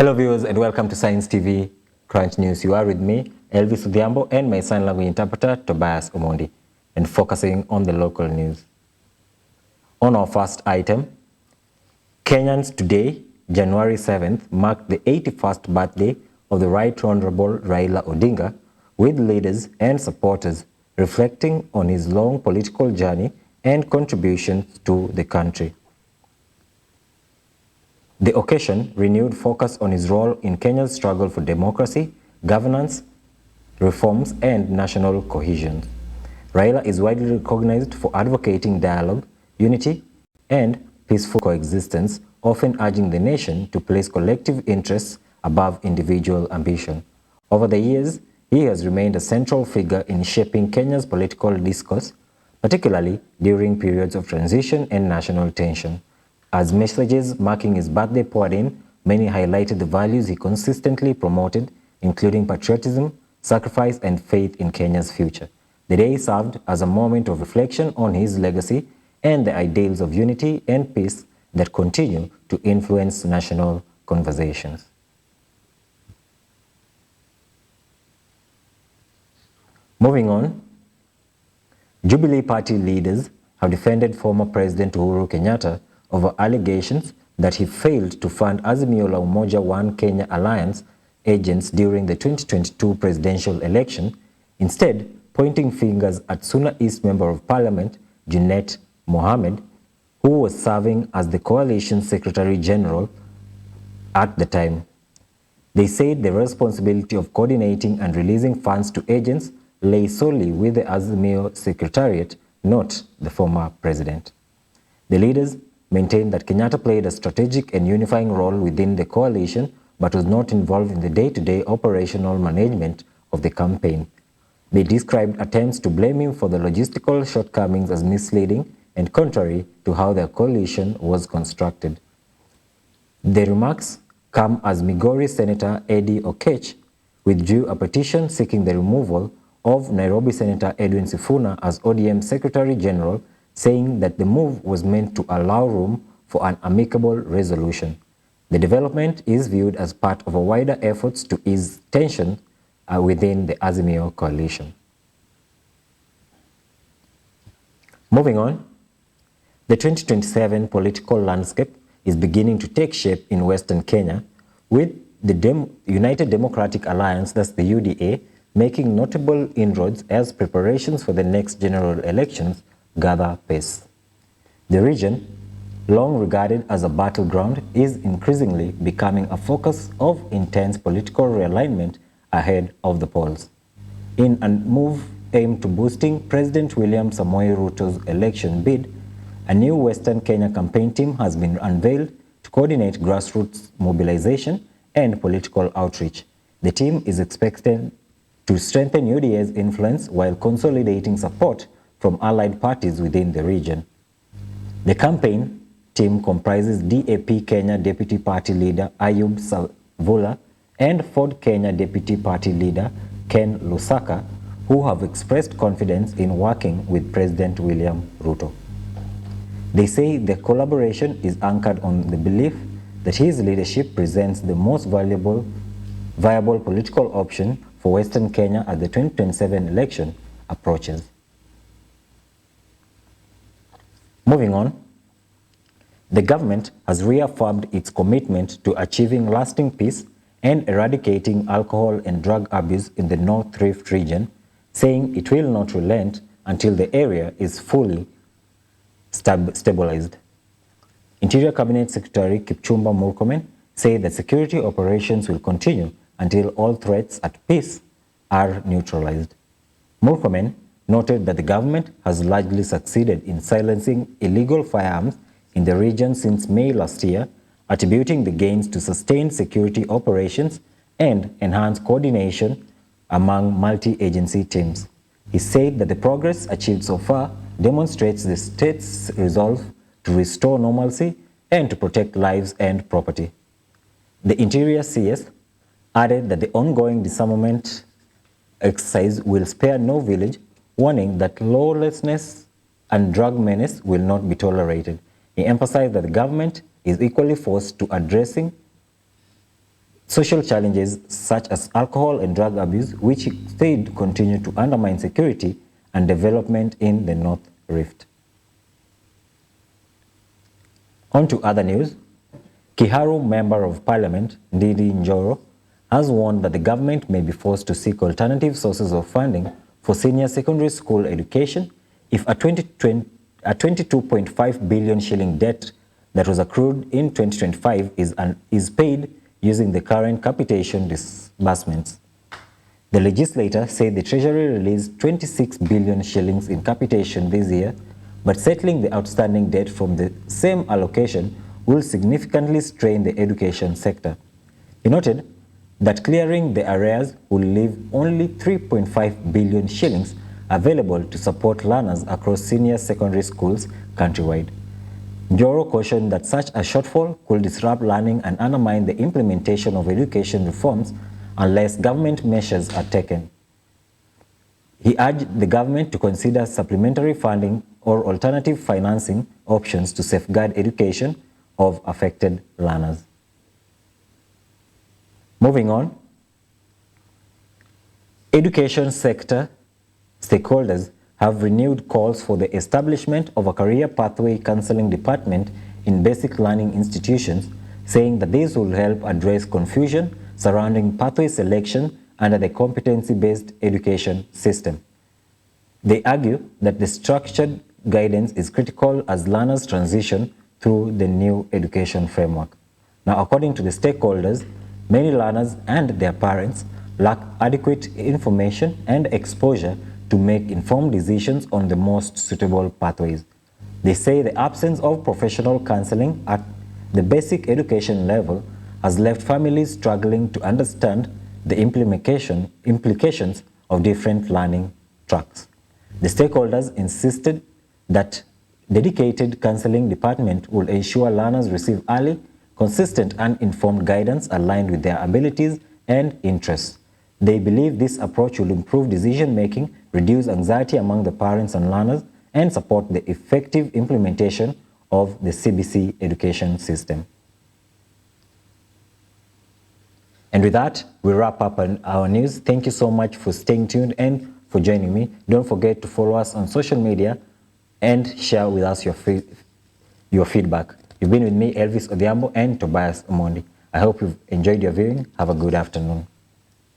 Hello viewers and welcome to Science TV Crunch News. You are with me, Elvis Udhiambo, and my sign language interpreter, Tobias Omondi, and focusing on the local news. On our first item, Kenyans today, January 7th, marked the 81st birthday of the Right Honourable Raila Odinga, with leaders and supporters reflecting on his long political journey and contributions to the country. The occasion renewed focus on his role in Kenya's struggle for democracy, governance, reforms, and national cohesion. Raila is widely recognized for advocating dialogue, unity, and peaceful coexistence, often urging the nation to place collective interests above individual ambition. Over the years, he has remained a central figure in shaping Kenya's political discourse, particularly during periods of transition and national tension. As messages marking his birthday poured in, many highlighted the values he consistently promoted, including patriotism, sacrifice, and faith in Kenya's future. The day served as a moment of reflection on his legacy and the ideals of unity and peace that continue to influence national conversations. Moving on, Jubilee Party leaders have defended former President Uhuru Kenyatta over allegations that he failed to fund Azimio la Umoja One Kenya Alliance agents during the 2022 presidential election, instead pointing fingers at Suna East Member of Parliament Junet Mohammed, who was serving as the coalition Secretary General at the time. They said the responsibility of coordinating and releasing funds to agents lay solely with the Azimio Secretariat, not the former president. The leaders maintained that Kenyatta played a strategic and unifying role within the coalition but was not involved in the day-to-day operational management of the campaign. They described attempts to blame him for the logistical shortcomings as misleading and contrary to how their coalition was constructed. The remarks come as Migori Senator Eddie Oketch withdrew a petition seeking the removal of Nairobi Senator Edwin Sifuna as ODM Secretary General, saying that the move was meant to allow room for an amicable resolution. The development is viewed as part of a wider efforts to ease tension within the Azimio coalition. Moving on, the 2027 political landscape is beginning to take shape in Western Kenya, with the United Democratic Alliance, that's the UDA, making notable inroads as preparations for the next general elections gather pace. The region, long regarded as a battleground, is increasingly becoming a focus of intense political realignment ahead of the polls. In a move aimed to boosting President William Samoei Ruto's election bid, a new Western Kenya campaign team has been unveiled to coordinate grassroots mobilization and political outreach. The team is expected to strengthen UDA's influence while consolidating support from allied parties within the region. The campaign team comprises DAP Kenya Deputy Party Leader Ayub Savula and Ford Kenya Deputy Party Leader Ken Lusaka, who have expressed confidence in working with President William Ruto. They say the collaboration is anchored on the belief that his leadership presents the most viable political option for Western Kenya as the 2027 election approaches. Moving on, the government has reaffirmed its commitment to achieving lasting peace and eradicating alcohol and drug abuse in the North Rift region, saying it will not relent until the area is fully stabilized. Interior Cabinet Secretary Kipchumba Murkomen said that security operations will continue until all threats at peace are neutralized. Murkomen noted that the government has largely succeeded in silencing illegal firearms in the region since May last year, attributing the gains to sustained security operations and enhanced coordination among multi-agency teams. He said that the progress achieved so far demonstrates the state's resolve to restore normalcy and to protect lives and property. The Interior CS added that the ongoing disarmament exercise will spare no village, warning that lawlessness and drug menace will not be tolerated. He emphasized that the government is equally forced to addressing social challenges such as alcohol and drug abuse, which he said continue to undermine security and development in the North Rift. On to other news. Kiharu Member of Parliament, Ndindi Njoro, has warned that the government may be forced to seek alternative sources of funding for senior secondary school education if a 22.5 billion shilling debt that was accrued in 2025 is paid using the current capitation disbursements. The legislator said the Treasury released 26 billion shillings in capitation this year, but settling the outstanding debt from the same allocation will significantly strain the education sector. He noted that clearing the arrears will leave only 3.5 billion shillings available to support learners across senior secondary schools countrywide. Njoro cautioned that such a shortfall could disrupt learning and undermine the implementation of education reforms unless government measures are taken. He urged the government to consider supplementary funding or alternative financing options to safeguard education of affected learners. Moving on, education sector stakeholders have renewed calls for the establishment of a career pathway counseling department in basic learning institutions, saying that this will help address confusion surrounding pathway selection under the competency-based education system. They argue that the structured guidance is critical as learners transition through the new education framework. Now, according to the stakeholders, many learners and their parents lack adequate information and exposure to make informed decisions on the most suitable pathways. They say the absence of professional counseling at the basic education level has left families struggling to understand the implications of different learning tracks. The stakeholders insisted that dedicated counseling department will ensure learners receive early, consistent and informed guidance aligned with their abilities and interests. They believe this approach will improve decision-making, reduce anxiety among the parents and learners, and support the effective implementation of the CBC education system. And with that, we wrap up our news. Thank you so much for staying tuned and for joining me. Don't forget to follow us on social media and share with us your feedback. You've been with me, Elvis Odhiambo and Tobias Omondi. I hope you've enjoyed your viewing. Have a good afternoon.